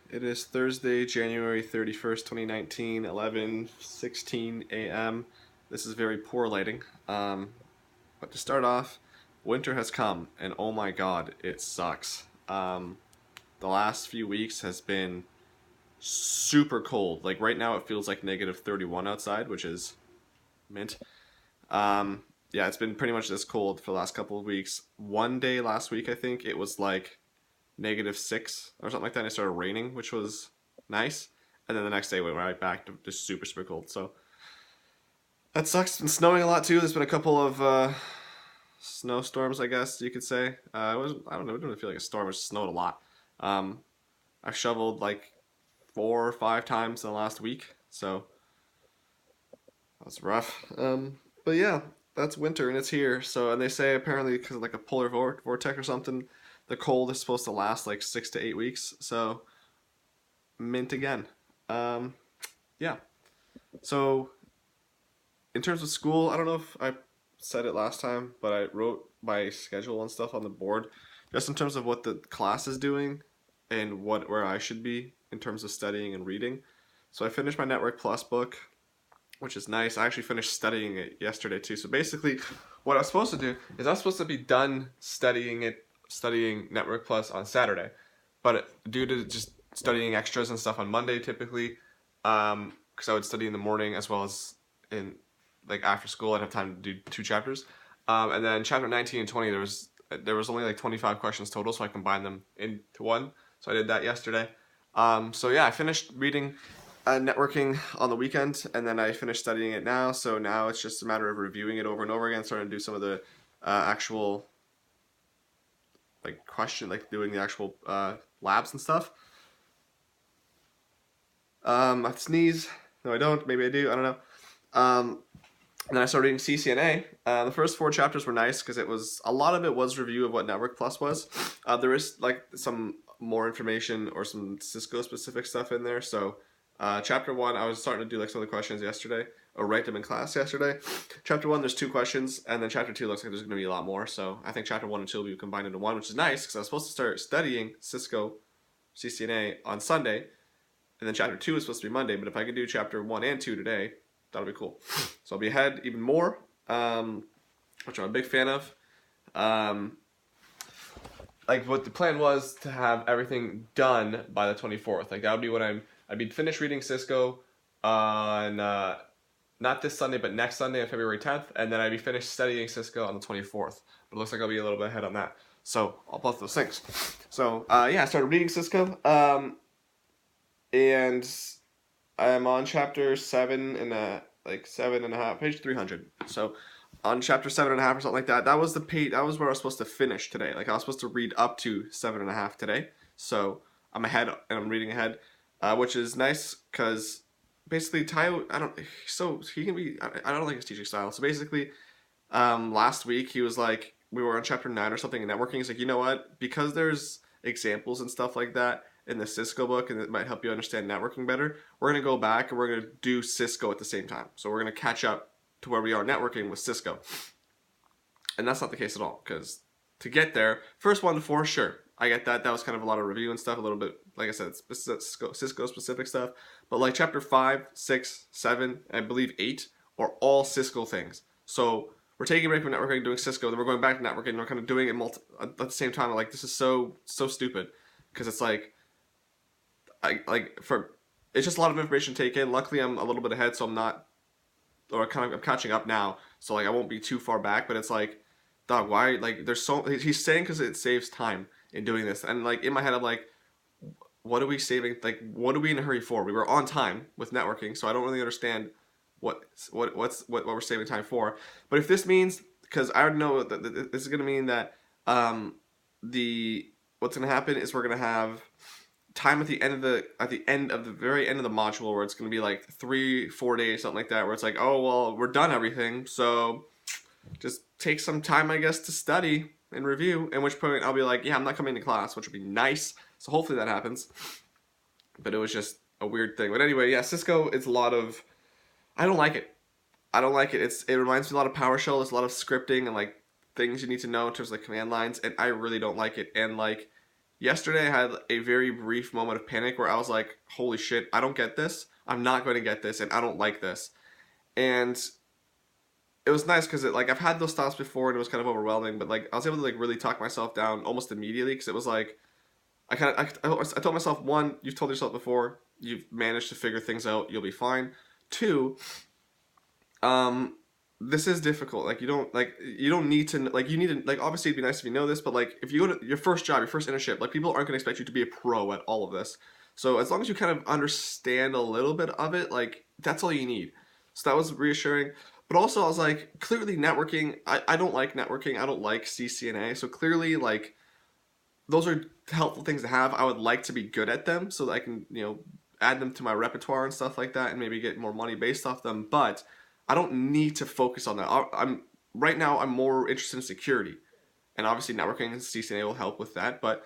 It is Thursday, January 31st, 2019, 11:16 a.m. This is very poor lighting. But to start off, winter has come, and oh my god, it sucks. The last few weeks has been super cold. Like right now, it feels like negative 31 outside, which is mint. Yeah, it's been pretty much this cold for the last couple of weeks. One day last week, I think, it was like -6 or something like that. And it started raining, which was nice. And then the next day we went right back to just super, super cold. So that sucks. It's been snowing a lot too. There's been a couple of snowstorms, I guess you could say. It was I don't know. It didn't really feel like a storm. It just snowed a lot. Um, I've shoveled like 4 or 5 times in the last week, so that's rough. But yeah, that's winter and it's here. So and they say apparently because of like a polar vortex or something, the cold is supposed to last like 6 to 8 weeks. So mint again. Um, yeah. So in terms of school, I don't know if I said it last time, but I wrote my schedule and stuff on the board, just in terms of what the class is doing and what where I should be in terms of studying and reading. So I finished my Network Plus book, which is nice. I actually finished studying it yesterday too. So basically, what I was supposed to do is I was supposed to be done studying Network Plus on Saturday, but due to just studying extras and stuff on Monday typically, because I would study in the morning as well as in like after school, I'd have time to do 2 chapters, and then chapter 19 and 20 there was only like 25 questions total, so I combined them into one. So I did that yesterday. So yeah, I finished reading networking on the weekend, and then I finished studying it now. So now it's just a matter of reviewing it over and over again, starting to do some of the actual like doing the actual labs and stuff. I sneeze. No, I don't. Maybe I do. I don't know. Um, and then I started reading CCNA. The first 4 chapters were nice because it was a lot of it was review of what Network Plus was. There is like some more information or some Cisco specific stuff in there. So chapter 1, I was starting to do like some of the questions yesterday or write them in class yesterday. Chapter 1, there's 2 questions, and then chapter 2 looks like there's going to be a lot more. So I think chapter 1 and 2 will be combined into one, which is nice because I was supposed to start studying Cisco CCNA on Sunday, and then chapter 2 is supposed to be Monday. But if I can do chapter 1 and 2 today, that'll be cool. So I'll be ahead even more, which I'm a big fan of. Um, like what the plan was to have everything done by the 24th. Like that would be when I'd be finished reading Cisco on not this Sunday but next Sunday on February 10th, and then I'd be finished studying Cisco on the 24th. But it looks like I'll be a little bit ahead on that. So I'll both those things. So yeah, I started reading Cisco, and I'm on chapter 7.5, page 300. So on chapter 7.5 or something like that. That was the page. That was where I was supposed to finish today. Like I was supposed to read up to 7.5 today. So I'm ahead and I'm reading ahead, which is nice because basically Tayo, I don't. So he can be. I don't like his teaching style. So basically, last week he was like, we were on chapter 9 or something in networking. He's like, you know what? Because there's examples and stuff like that in the Cisco book, and it might help you understand networking better. We're gonna go back and we're gonna do Cisco at the same time. So we're gonna catch up to where we are networking with Cisco, and that's not the case at all. Because to get there, first 1 to 4, sure, I get that. That was kind of a lot of review and stuff. A little bit, like I said, Cisco specific stuff. But like chapter 5, 6, 7, I believe 8 are all Cisco things. So we're taking a break from networking, doing Cisco, then we're going back to networking, and we're kind of doing it at the same time. Like this is so stupid because it's like for it's just a lot of information to take in. Luckily, I'm a little bit ahead, so I'm not, or I'm catching up now, so like I won't be too far back. But it's like, dog, why? Like, there's so he's saying because it saves time in doing this, and like in my head, I'm like, what are we saving? Like, what are we in a hurry for? We were on time with networking, so I don't really understand what we're saving time for. But if this means, because I already know that this is going to mean that the what's going to happen is we're going to have time at the end of the very end of the module where it's going to be like 3-4 days, something like that, where it's like, oh well, we're done everything, so just take some time, I guess, to study and review, at which point I'll be like, yeah, I'm not coming to class, which would be nice. So hopefully that happens. But it was just a weird thing. But anyway, yeah, Cisco is a lot of, I don't like it. It reminds me a lot of PowerShell. There's a lot of scripting and like things you need to know in terms of like command lines, and I really don't like it. And like Yesterday, I had a very brief moment of panic where I was like, holy shit, I don't get this. I'm not going to get this, and I don't like this. And it was nice because like I've had those thoughts before, and it was kind of overwhelming. But like I was able to like really talk myself down almost immediately because it was like I told myself, one, you've told yourself before, you've managed to figure things out, you'll be fine. Two, um, this is difficult. Like you don't need to like you need to like obviously it'd be nice if you know this, but like if you go to your first job, your first internship, like people aren't gonna expect you to be a pro at all of this. So as long as you kind of understand a little bit of it, like that's all you need. So that was reassuring. But also I was like, clearly networking, I don't like networking. I don't like CCNA. So clearly like those are helpful things to have. I would like to be good at them so that I can, add them to my repertoire and stuff like that and maybe get more money based off them. But I don't need to focus on that. I'm right now I'm more interested in security. And obviously networking and CCNA will help with that, but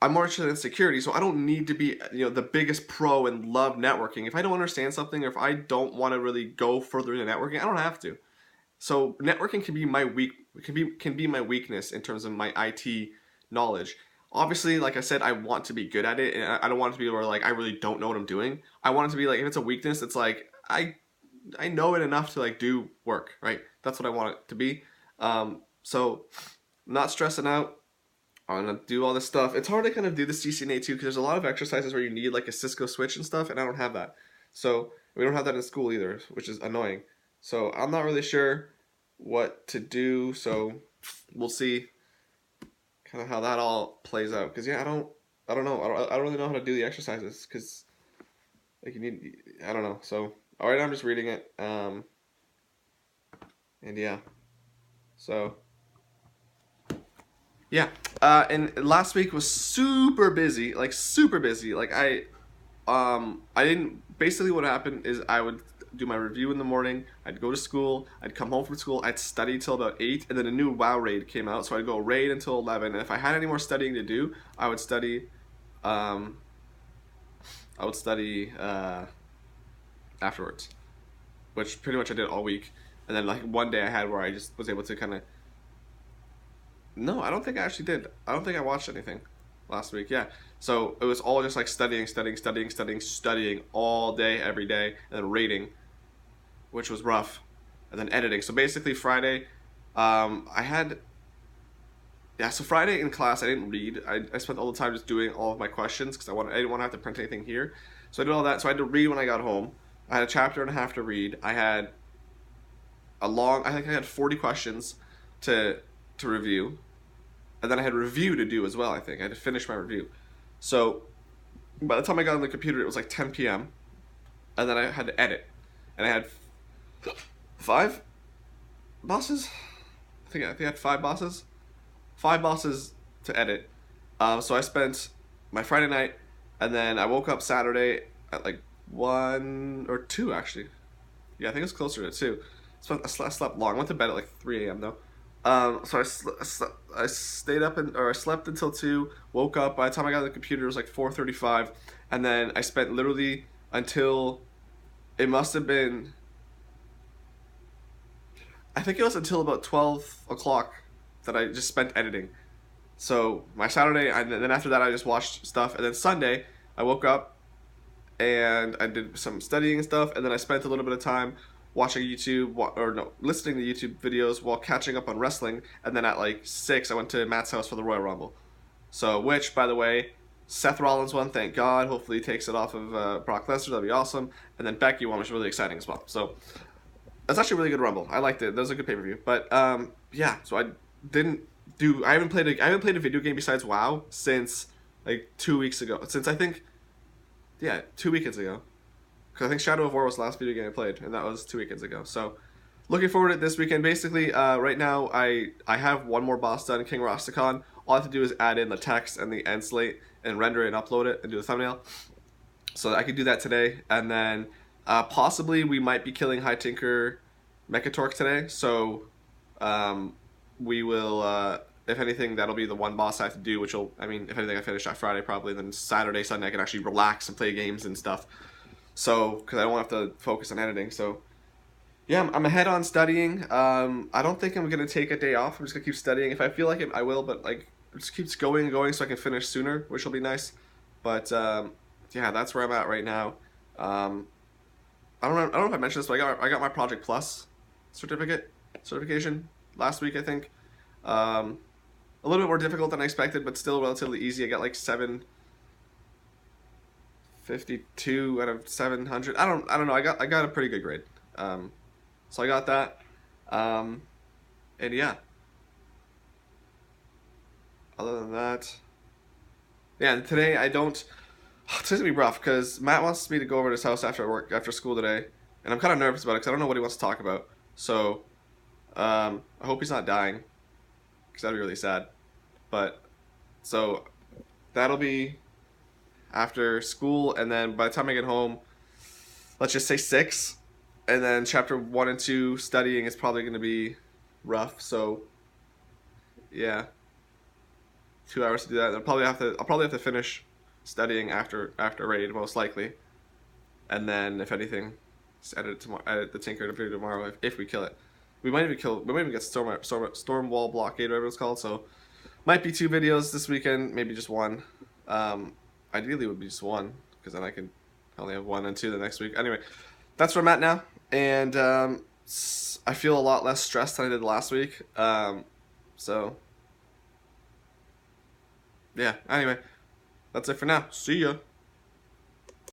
I'm more interested in security, so I don't need to be, the biggest pro and love networking. If I don't understand something or if I don't want to really go further into networking, I don't have to. So networking can be my can be my weakness in terms of my IT knowledge. Obviously, like I said, I want to be good at it, and I don't want it to be where like I really don't know what I'm doing. I want it to be like if it's a weakness, it's like I know it enough to like do work, right? That's what I want it to be. So not stressing out. I'm gonna do all this stuff. It's hard to kind of do the CCNA too because there's a lot of exercises where you need like a Cisco switch and stuff, and I don't have that. So we don't have that in school either, which is annoying. So I'm not really sure what to do. So we'll see kind of how that all plays out. Because yeah, I don't know. I don't really know how to do the exercises because like you need. I don't know. So all right, I'm just reading it. And yeah. So yeah. And last week was super busy, like super busy. Like I didn't. Basically, what happened is I would do my review in the morning. I'd go to school. I'd come home from school. I'd study till about 8, and then a new WoW raid came out, so I'd go raid until 11. And if I had any more studying to do, I would study. Um, I would study afterwards, which pretty much I did all week. And then like one day I had where I just was able to kind of. No, I don't think I actually did. I don't think I watched anything last week. Yeah. So it was all just like studying all day, every day, and then rating, which was rough, and then editing. So basically, Friday, I had. Yeah, so Friday in class, I didn't read. I spent all the time just doing all of my questions because I didn't want to have to print anything here. So I did all that. So I had to read when I got home. I had a chapter and a half to read. I had I think I had 40 questions to review. And then I had review to do as well, I think. I had to finish my review. So by the time I got on the computer, it was like 10 p.m. And then I had to edit. And I had 5 bosses? I think I had 5 bosses. 5 bosses to edit. So I spent my Friday night, and then I woke up Saturday at like 1 or 2, actually. Yeah, I think it was closer to 2. I slept long. I went to bed at like 3 a.m. though. So I stayed up or I slept until 2. Woke up. By the time I got on the computer, it was like 4:35, and then I spent literally until it must have been. I think it was until about 12 o'clock that I just spent editing. So my Saturday, and then after that, I just watched stuff, and then Sunday, I woke up and I did some studying and stuff, and then I spent a little bit of time watching YouTube or no, listening to YouTube videos while catching up on wrestling, and then at like 6, I went to Matt's house for the Royal Rumble. So, which by the way, Seth Rollins won, thank God. Hopefully, he takes it off of Brock Lesnar. That'd be awesome. And then Becky won, which was really exciting as well. So, that's actually a really good Rumble. I liked it. That was a good pay per view. But yeah, so I haven't played a video game besides WoW since like 2 weeks ago. Since I think, yeah, 2 weekends ago. Because I think Shadow of War was the last video game I played, and that was 2 weekends ago. So, looking forward to it this weekend. Basically, right now, I have one more boss done, King Rastakhan. All I have to do is add in the text and the end slate and render it and upload it and do the thumbnail. So I could do that today. And then possibly we might be killing High Tinker Mechatork today. So we will, if anything, that'll be the one boss I have to do, which will, I mean, if anything, I finish that Friday probably. Then Saturday, Sunday, I can actually relax and play games and stuff. So, because I don't have to focus on editing. So, yeah, I'm ahead on studying. I don't think I'm going to take a day off. I'm just going to keep studying. If I feel like it, I will. But, like, just keeps going and going so I can finish sooner, which will be nice. But yeah, that's where I'm at right now. Um, I don't know if I mentioned this, but I got my Project Plus certification last week, I think. Um, a little bit more difficult than I expected, but still relatively easy. I got like 752 out of 700. I don't know. I got a pretty good grade. So I got that. And yeah, other than that, yeah. And today I don't. It's gonna be rough because Matt wants me to go over to his house after school today, and I'm kind of nervous about it because I don't know what he wants to talk about. So I hope he's not dying because that'd be really sad. But so that'll be after school, and then by the time I get home, let's just say 6, and then chapter 1 and 2 studying is probably going to be rough. So yeah, 2 hours to do that. I'll probably have to finish studying after raid most likely, and then if anything, just edit the Tinker video tomorrow if we kill it. We might even get storm wall blockade, whatever it's called. So might be 2 videos this weekend, maybe just 1. Ideally it would be just 1 because then I can only have 1 and 2 the next week. Anyway, that's where I'm at now, and I feel a lot less stressed than I did last week. So yeah. Anyway, that's it for now. See ya.